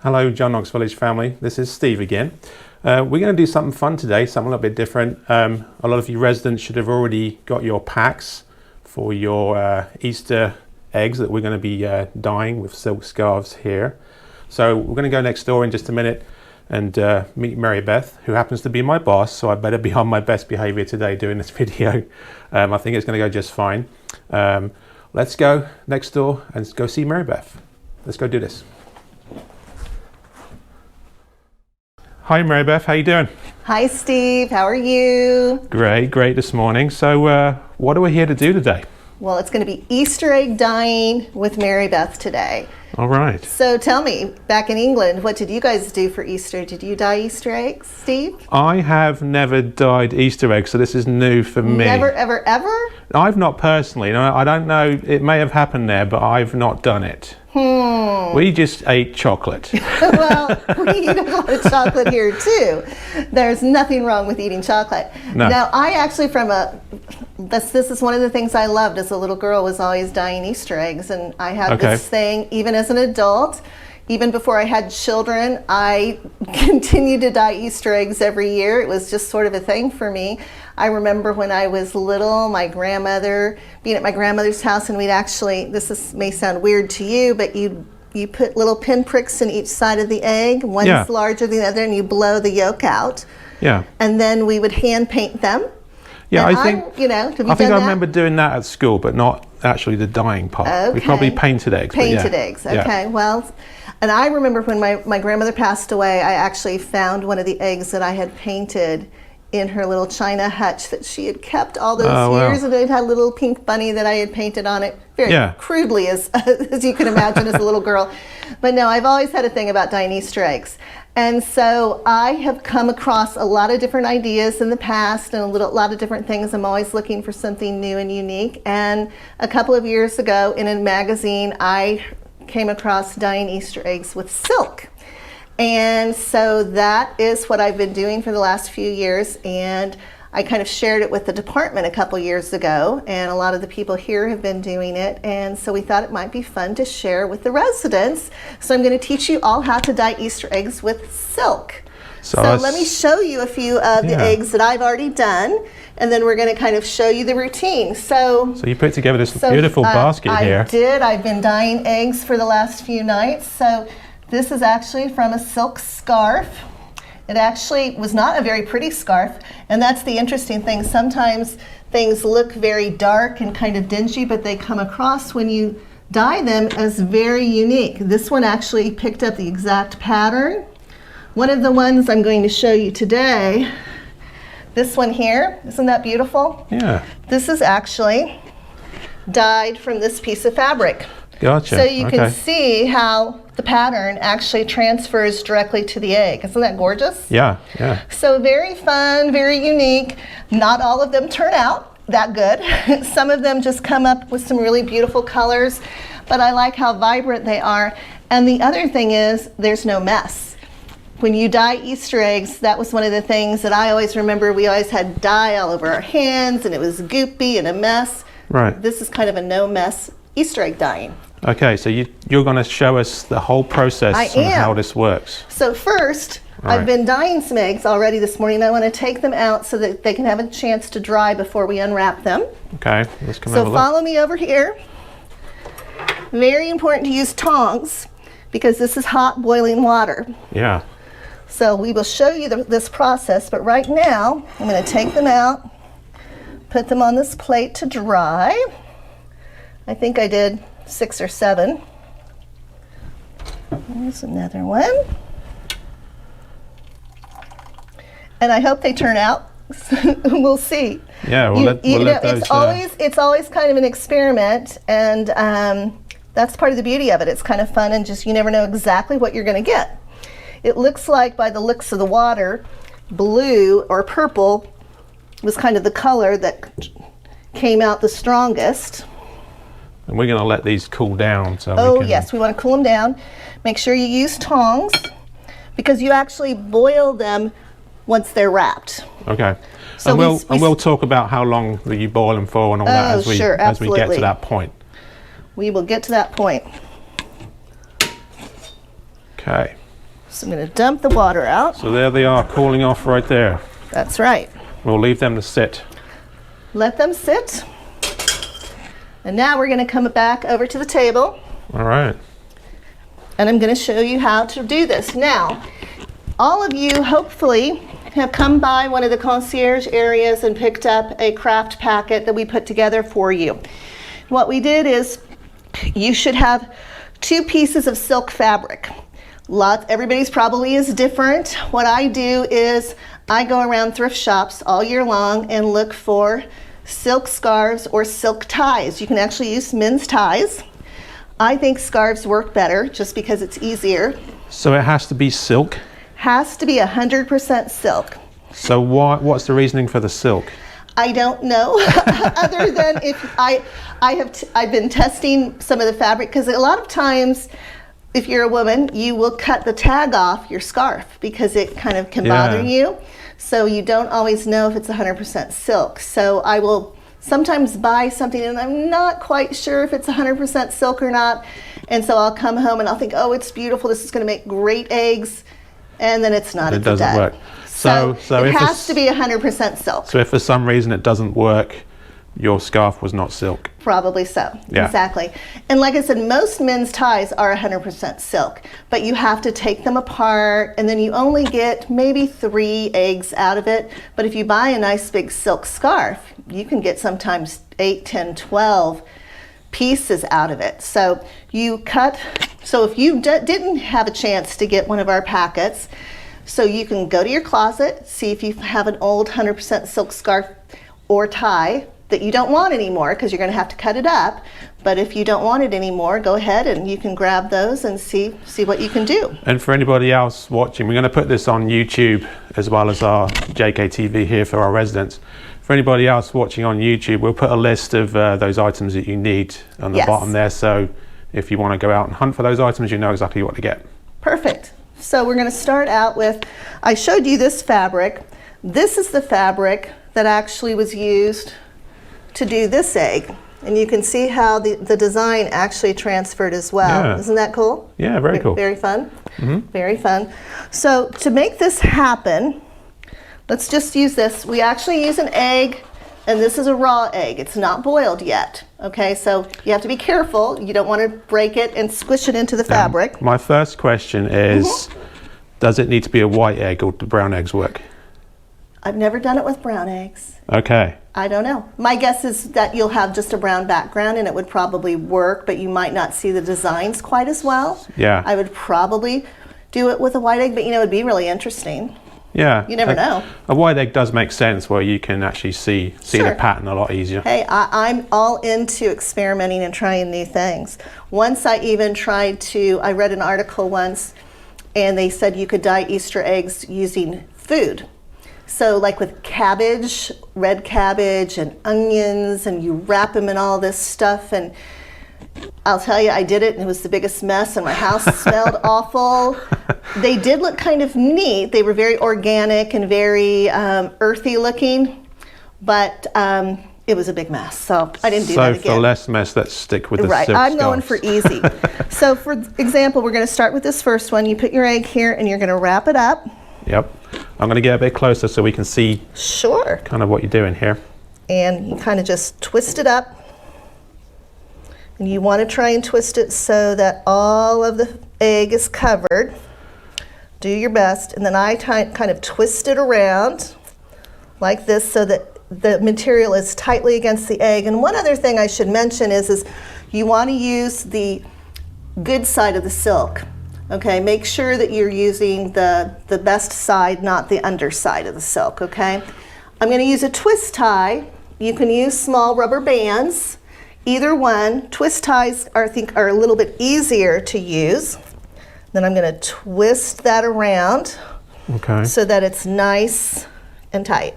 Hello John Knox Village family, this is Steve again. We're going to do something fun today, something a little bit different. A lot of you residents should have already got your packs for your Easter eggs that we're going to be dyeing with silk scarves here. So we're going to go next door in just a minute and meet Marybeth, who happens to be my boss, so I better be on my best behavior today doing this video. I think it's going to go just fine. Let's go next door and go see Marybeth. Let's go do this. Hi Marybeth, how you doing? Hi Steve, how are you? Great this morning. So what are we here to do today? Well, it's going to be Easter egg dyeing with Marybeth today. All right. So tell me, back in England, what did you guys do for Easter? Did you dye Easter eggs, Steve? I have never dyed Easter eggs, so this is new for me. Never, ever, ever? I've not personally. No, I don't know. It may have happened there, but I've not done it. We just ate chocolate. Well, we eat a lot of chocolate here too. There's nothing wrong with eating chocolate. No. Now, I actually this is one of the things I loved as a little girl, was always dyeing Easter eggs, and I have this thing even as an adult. Even before I had children, I continued to dye Easter eggs every year. It was just sort of a thing for me. I remember when I was little, being at my grandmother's house, and we'd actually, may sound weird to you, but you put little pin pricks in each side of the egg. One's larger than the other, and you blow the yolk out. Yeah. And then we would hand paint them. Yeah, and I think I remember doing that at school, but not actually the dyeing part. Okay. We probably painted eggs. Painted eggs, okay. Yeah. Well, and I remember when my grandmother passed away, I actually found one of the eggs that I had painted in her little china hutch that she had kept all those years, and it had a little pink bunny that I had painted on it very crudely, as you can imagine, as a little girl. But no, I've always had a thing about dyeing Easter eggs. And so I have come across a lot of different ideas in the past and a lot of different things. I'm always looking for something new and unique. And a couple of years ago in a magazine, I came across dyeing Easter eggs with silk. And so that is what I've been doing for the last few years, and I kind of shared it with the department a couple years ago, and a lot of the people here have been doing it, and so we thought it might be fun to share with the residents. So I'm going to teach you all how to dye Easter eggs with silk. So let me show you a few of the eggs that I've already done, and then we're going to kind of show you the routine. So you put together this beautiful basket here. I did. I've been dyeing eggs for the last few nights. So this is actually from a silk scarf. It actually was not a very pretty scarf, and that's the interesting thing. Sometimes things look very dark and kind of dingy, but they come across when you dye them as very unique. This one actually picked up the exact pattern. One of the ones I'm going to show you today, this one here, isn't that beautiful? Yeah. This is actually dyed from this piece of fabric. Gotcha. So you can see how the pattern actually transfers directly to the egg. Isn't that gorgeous? Yeah. So very fun, very unique. Not all of them turn out that good. Some of them just come up with some really beautiful colors, but I like how vibrant they are. And the other thing is, there's no mess. When you dye Easter eggs, that was one of the things that I always remember. We always had dye all over our hands, and it was goopy and a mess. Right. This is kind of a no mess Easter egg dyeing. Okay, so you're going to show us the whole process and how this works. So first, I've been dyeing some eggs already this morning. I want to take them out so that they can have a chance to dry before we unwrap them. Okay, let's come have a look. So follow me over here. Very important to use tongs, because this is hot boiling water. Yeah. So we will show you this process, but right now I'm going to take them out, put them on this plate to dry. I think I did 6 or 7. There's another one. And I hope they turn out. We'll see. Yeah, we'll let those, it's always kind of an experiment, and that's part of the beauty of it. It's kind of fun, and just you never know exactly what you're going to get. It looks like, by the looks of the water, blue or purple was kind of the color that came out the strongest. And we're going to let these cool down. Yes, we want to cool them down. Make sure you use tongs, because you actually boil them once they're wrapped. Okay. So we'll talk about how long that you boil them for and all that as we get to that point. We will get to that point. Okay. So I'm going to dump the water out. So there they are, cooling off right there. That's right. We'll leave them to sit. Let them sit. And now we're going to come back over to the table. All right. And I'm going to show you how to do this. Now, all of you hopefully have come by one of the concierge areas and picked up a craft packet that we put together for you. What we did is you should have 2 pieces of silk fabric. Everybody's probably is different. What I do is I go around thrift shops all year long and look for silk scarves or silk ties. You can actually use men's ties. I think scarves work better just because it's easier. So it has to be silk? Has to be 100% silk. So what's the reasoning for the silk? I don't know, other than if I've been testing some of the fabric, because a lot of times if you're a woman, you will cut the tag off your scarf because it kind of can bother you. So you don't always know if it's 100% silk. So I will sometimes buy something and I'm not quite sure if it's 100% silk or not. And so I'll come home and I'll think, oh, it's beautiful. This is going to make great eggs. And then it's not. It doesn't work. So it has to be 100% silk. So if for some reason it doesn't work, your scarf was not silk. Probably so. Yeah. Exactly. And like I said, most men's ties are 100% silk, but you have to take them apart and then you only get maybe 3 eggs out of it. But if you buy a nice big silk scarf, you can get sometimes 8, 10, 12 pieces out of it. So you cut, so if you didn't have a chance to get one of our packets, so you can go to your closet, see if you have an old 100% silk scarf or tie that you don't want anymore, because you're going to have to cut it up. But if you don't want it anymore, go ahead and you can grab those and see what you can do. And for anybody else watching, we're going to put this on YouTube as well as our JKTV here for our residents. For anybody else watching on YouTube, we'll put a list of those items that you need on the bottom there. So if you want to go out and hunt for those items, you know exactly what to get. Perfect. So we're going to start out with, I showed you this fabric. This is the fabric that actually was used to do this egg. And you can see how the design actually transferred as well. Yeah. Isn't that cool? Yeah, very cool. Very fun. Very fun. So to make this happen, let's just use this. We actually use an egg, and this is a raw egg. It's not boiled yet. Okay, so you have to be careful. You don't want to break it and squish it into the fabric. My first question is, does it need to be a white egg or do brown eggs work? I've never done it with brown eggs. Okay. I don't know. My guess is that you'll have just a brown background and it would probably work, but you might not see the designs quite as well. Yeah. I would probably do it with a white egg, but you know, it'd be really interesting. Yeah. You never know. A white egg does make sense where you can actually see the pattern a lot easier. Hey, I'm all into experimenting and trying new things. Once I even tried to, I read an article once and they said you could dye Easter eggs using food. So like with cabbage, red cabbage and onions, and you wrap them in all this stuff, and I'll tell you, I did it and it was the biggest mess and my house smelled awful. They did look kind of neat. They were very organic and very earthy looking, but it was a big mess. So I didn't do that again. So for less mess, let's stick with the silk I'm scarves. going for easy. So for example, we're going to start with this first one. You put your egg here and you're going to wrap it up. Yep. I'm going to get a bit closer so we can see kind of what you're doing here. And you kind of just twist it up. And you want to try and twist it so that all of the egg is covered. Do your best. And then I kind of twist it around like this so that the material is tightly against the egg. And one other thing I should mention is you want to use the good side of the silk. Okay, make sure that you're using the best side, not the underside of the silk, okay? I'm going to use a twist tie. You can use small rubber bands. Either one. Twist ties I think are a little bit easier to use. Then I'm going to twist that around so that it's nice and tight.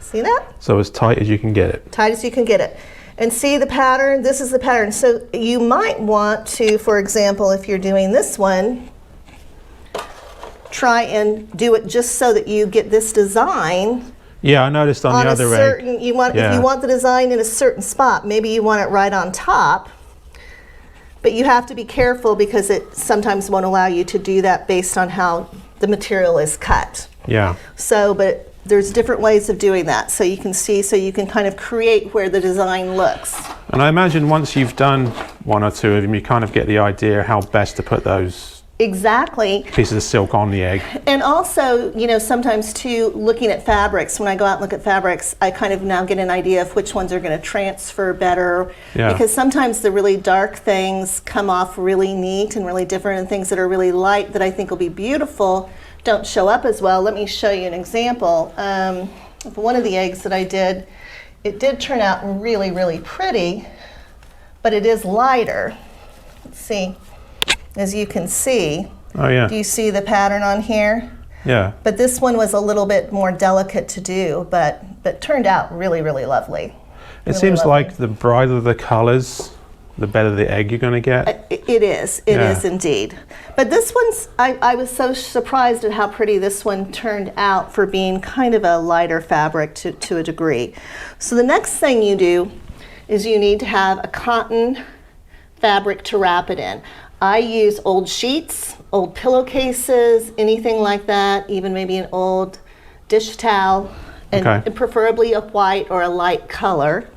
See that? So as tight as you can get it. Tight as you can get it. And see the pattern? This is the pattern. So you might want to, for example, if you're doing this one, try and do it just so that you get this design. Yeah, I noticed on the other egg. If you want the design in a certain spot, maybe you want it right on top. But you have to be careful because it sometimes won't allow you to do that based on how the material is cut. Yeah. So, but there's different ways of doing that. So you can see, so you can kind of create where the design looks. And I imagine once you've done one or two of them, you kind of get the idea how best to put those exactly pieces of silk on the egg. And also, you know, sometimes too, looking at fabrics, when I go out and look at fabrics, I kind of now get an idea of which ones are going to transfer better. Yeah. Because sometimes the really dark things come off really neat and really different, and things that are really light that I think will be beautiful don't show up as well. Let me show you an example. Of one of the eggs that I did, it did turn out really, really pretty, but it is lighter. Let's see. As you can see, Oh yeah. do you see the pattern on here? Yeah. But this one was a little bit more delicate to do, but turned out really, really lovely. It Really seems lovely. like the brighter the colors, the better the egg you're going to get. It is indeed. But this one's, I was so surprised at how pretty this one turned out for being kind of a lighter fabric to a degree. So the next thing you do is you need to have a cotton fabric to wrap it in. I use old sheets, old pillowcases, anything like that, even maybe an old dish towel, and preferably a white or a light color.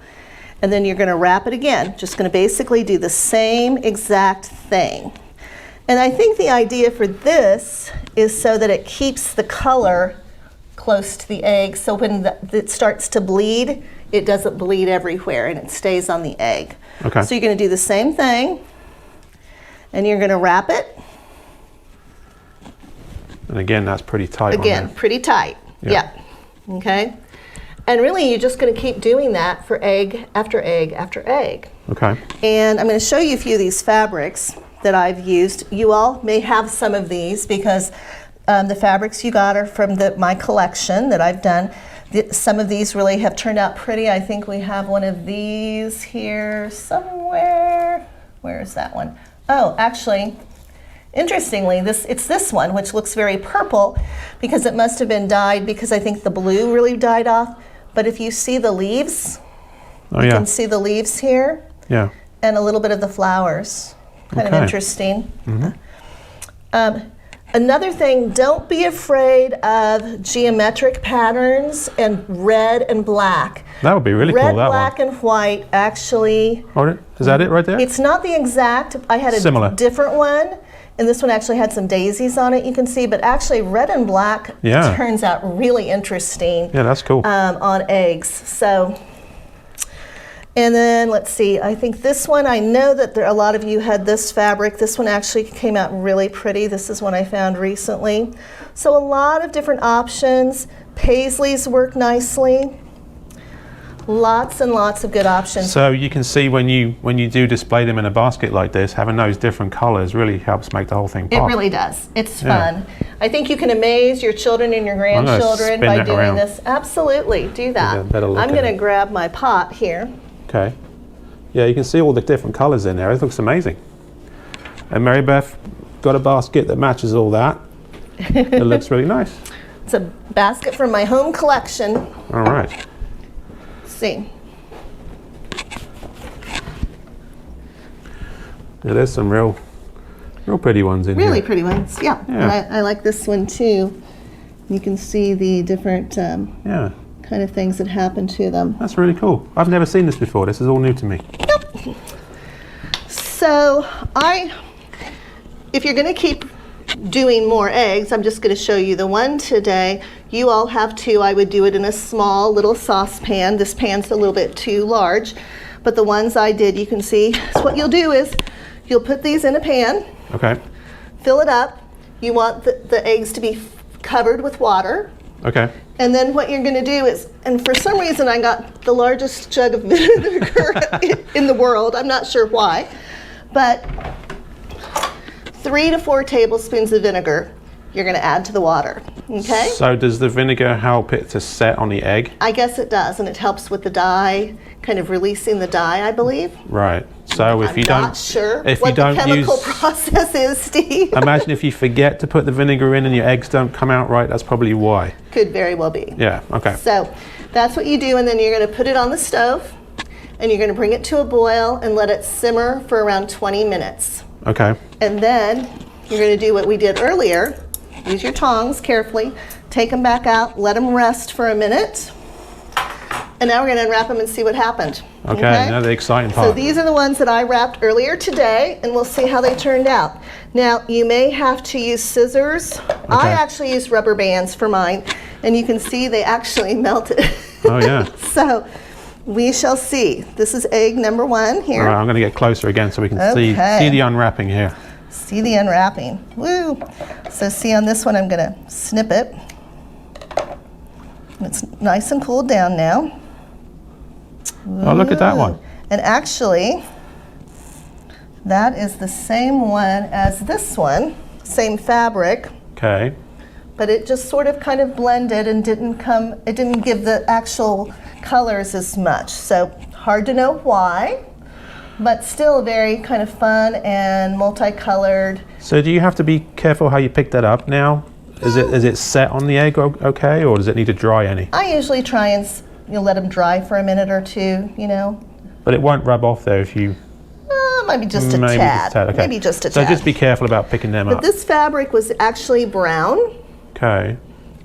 And then you're going to wrap it again. Just going to basically do the same exact thing. And I think the idea for this is so that it keeps the color close to the egg, so when it starts to bleed, it doesn't bleed everywhere and it stays on the egg. Okay. So you're going to do the same thing, and you're going to wrap it. And again, that's pretty tight. Again, on there. pretty tight. Yeah. Yeah. Okay. And really, you're just going to keep doing that for egg after egg after egg. Okay. And I'm going to show you a few of these fabrics that I've used. You all may have some of these because the fabrics you got are from my collection that I've done. Some of these really have turned out pretty. I think we have one of these here somewhere. Where is that one? Oh, actually, interestingly, it's this one, which looks very purple because it must have been dyed because I think the blue really died off. But if you see the leaves, you can see the leaves here. Yeah. And a little bit of the flowers. Kind of interesting. Mm-hmm. Another thing, don't be afraid of geometric patterns and red and black. That would be really cool, that one. Red, black, and white actually. Is that it right there? It's not the exact. I had a different one, and this one actually had some daisies on it, you can see, but actually red and black turns out really interesting. Yeah, that's cool. On eggs. So, and then let's see, I think this one, I know that a lot of you had this fabric. This one actually came out really pretty. This is one I found recently. So a lot of different options. Paisleys work nicely. Lots and lots of good options. So you can see when you do display them in a basket like this, having those different colors really helps make the whole thing pop. It really does. It's fun. I think you can amaze your children and your grandchildren by doing this. Absolutely, do that. I'm going to grab my pot here. Okay. Yeah, you can see all the different colors in there. It looks amazing. And Marybeth got a basket that matches all that. It looks really nice. It's a basket from my home collection. All right. See. Yeah, there's some real pretty ones in here. Really pretty ones, yeah. And I like this one too. You can see the different kind of things that happen to them. That's really cool. I've never seen this before. This is all new to me. Yep. So if you're going to keep doing more eggs, I'm just going to show you the one today. You all have two. I would do it in a small little saucepan. This pan's a little bit too large, but the ones I did, you can see. So what you'll do is you'll put these in a pan. Okay. Fill it up. You want the eggs to be covered with water. Okay. And then what you're going to do is, and for some reason I got the largest jug of vinegar in the world. I'm not sure why, but 3 to 4 tablespoons of vinegar you're going to add to the water. Okay? So does the vinegar help it to set on the egg? I guess it does, and it helps with the dye, kind of releasing the dye, I believe. Right. So if I'm you don't, not sure if what you don't the chemical use, process is, Steve. Imagine if you forget to put the vinegar in and your eggs don't come out right. That's probably why. Could very well be. Yeah. Okay. So that's what you do, and then you're going to put it on the stove. and you're going to bring it to a boil and let it simmer for around 20 minutes. Okay. And then you're going to do what we did earlier. Use your tongs carefully, take them back out, let them rest for a minute. And now we're going to unwrap them and see what happened. Okay, now the exciting part. So these are the ones that I wrapped earlier today, and we'll see how they turned out. Now, you may have to use scissors. Okay. I actually used rubber bands for mine, and you can see they actually melted. Oh, yeah. So we shall see. This is egg number 1 here. All right, I'm going to get closer again so we can see the unwrapping here. See the unwrapping. Woo! So see on this one, I'm going to snip it. It's nice and cooled down now. Oh, look at that one. And actually, that is the same one as this one, same fabric. Okay. But it just sort of kind of blended and it didn't give the actual colors as much. So hard to know why, but still very kind of fun and multicolored. So do you have to be careful how you pick that up now? Is it set on the egg okay, or does it need to dry any? I usually try and let them dry for a minute or two, you know. But it won't rub off though if you... maybe just a tad. Okay. Maybe just a tad. So just be careful about picking them up. But this fabric was actually brown. Okay.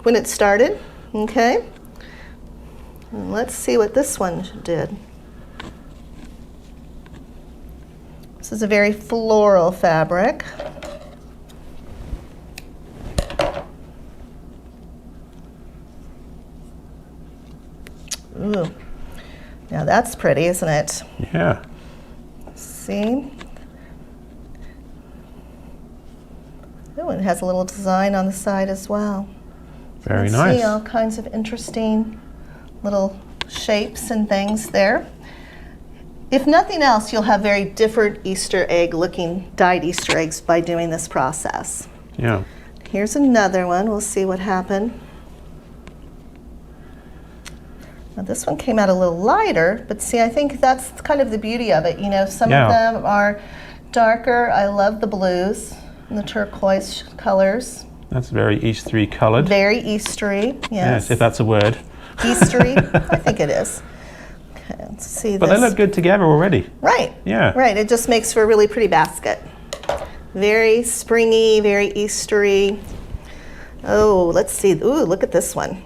When it started, okay. And let's see what this one did. This is a very floral fabric. Ooh, now that's pretty, isn't it? Yeah. See? Oh, it has a little design on the side as well. Very nice. See all kinds of interesting little shapes and things there. If nothing else, you'll have very different Easter egg looking dyed Easter eggs by doing this process. Yeah. Here's another one. We'll see what happened. Now this one came out a little lighter, but see, I think that's kind of the beauty of it. You know, some of them are darker. I love the blues and the turquoise colors. That's very Eastery colored. Very Eastery, yes. Yes, if that's a word. Eastery, I think it is. Okay, let's see but this. They look good together already. Right. Yeah. Right, it just makes for a really pretty basket. Very springy, very Eastery. Oh, let's see. Ooh, look at this one.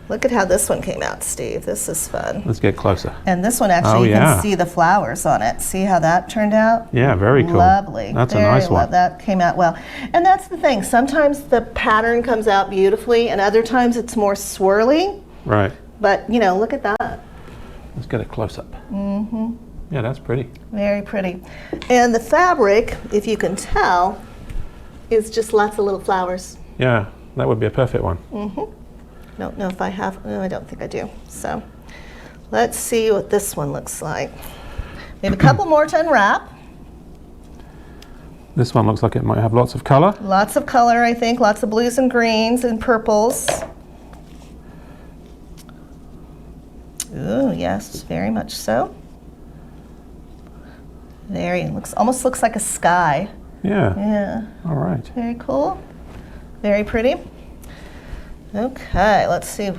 Look at how this one came out, Steve. This is fun. Let's get closer. And this one actually, you can see the flowers on it. See how that turned out? Yeah, very cool. Lovely. That's a nice one. That came out well. And that's the thing. Sometimes the pattern comes out beautifully, and other times it's more swirly. Right. But, you know, look at that. Let's get a close-up. Mm-hmm. Yeah, that's pretty. Very pretty. And the fabric, if you can tell, is just lots of little flowers. Yeah, that would be a perfect one. Mm-hmm. I don't know if I have, no, I don't think I do. So let's see what this one looks like. We have a couple more to unwrap. This one looks like it might have lots of color. Lots of color, I think. Lots of blues and greens and purples. Ooh, yes, very much so. Almost looks like a sky. Yeah. Yeah. All right. Very cool. Very pretty. Okay, let's see.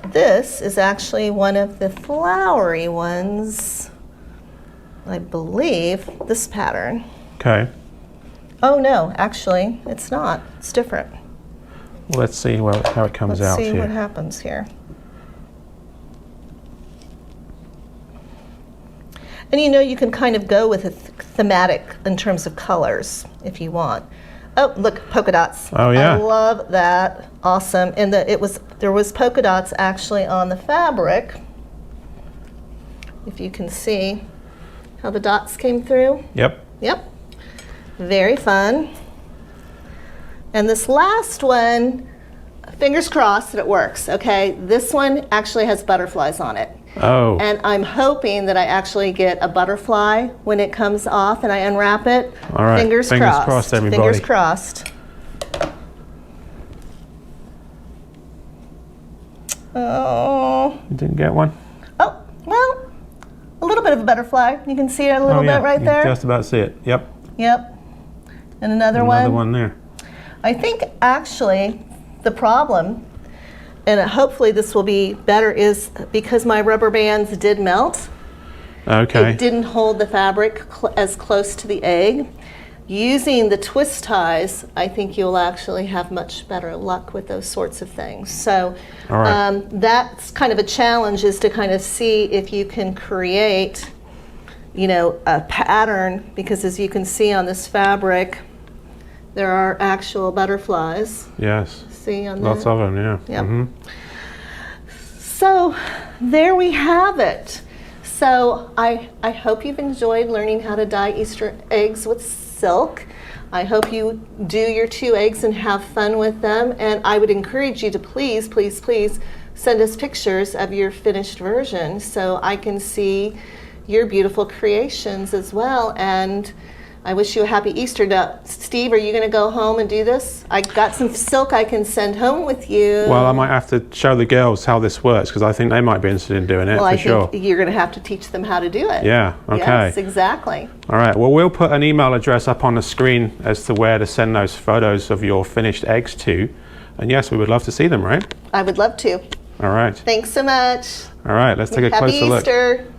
This is actually one of the flowery ones, I believe, this pattern. Okay. Oh no, actually, it's not. It's different. Well, let's see how it comes out here. Let's see what happens here. And you know, you can kind of go with a thematic in terms of colors if you want. Oh, look, polka dots. Oh yeah. I love that. Awesome. And there was polka dots actually on the fabric. If you can see how the dots came through. Yep. Yep. Very fun. And this last one, fingers crossed that it works, okay? This one actually has butterflies on it. Oh. And I'm hoping that I actually get a butterfly when it comes off and I unwrap it. All right. Fingers crossed. Crossed, everybody. Fingers crossed. Oh. You didn't get one? Oh, well, a little bit of a butterfly. You can see it a little bit right there. You can just about see it. Yep. Yep. And another one. Another one there. I think actually the problem, and hopefully this will be better, is because my rubber bands did melt. Okay. It didn't hold the fabric as close to the egg. Using the twist ties, I think you'll actually have much better luck with those sorts of things. So that's kind of a challenge, is to kind of see if you can create, you know, a pattern, because as you can see on this fabric, there are actual butterflies. Yes. See on there? Lots of them, yeah. Yep. Mm-hmm. So there we have it. So I hope you've enjoyed learning how to dye Easter eggs with silk. I hope you do your 2 eggs and have fun with them. And I would encourage you to please, please, please send us pictures of your finished version so I can see your beautiful creations as well. And I wish you a happy Easter. Now, Steve, are you going to go home and do this? I got some silk I can send home with you. Well, I might have to show the girls how this works, because I think they might be interested in doing it, well, for I sure. think you're going to have to teach them how to do it. Yeah, okay. Yes, exactly. All right, well, we'll put an email address up on the screen as to where to send those photos of your finished eggs to. And yes, we would love to see them, right? I would love to. All right. Thanks so much. All right, let's take a closer look. Happy Easter.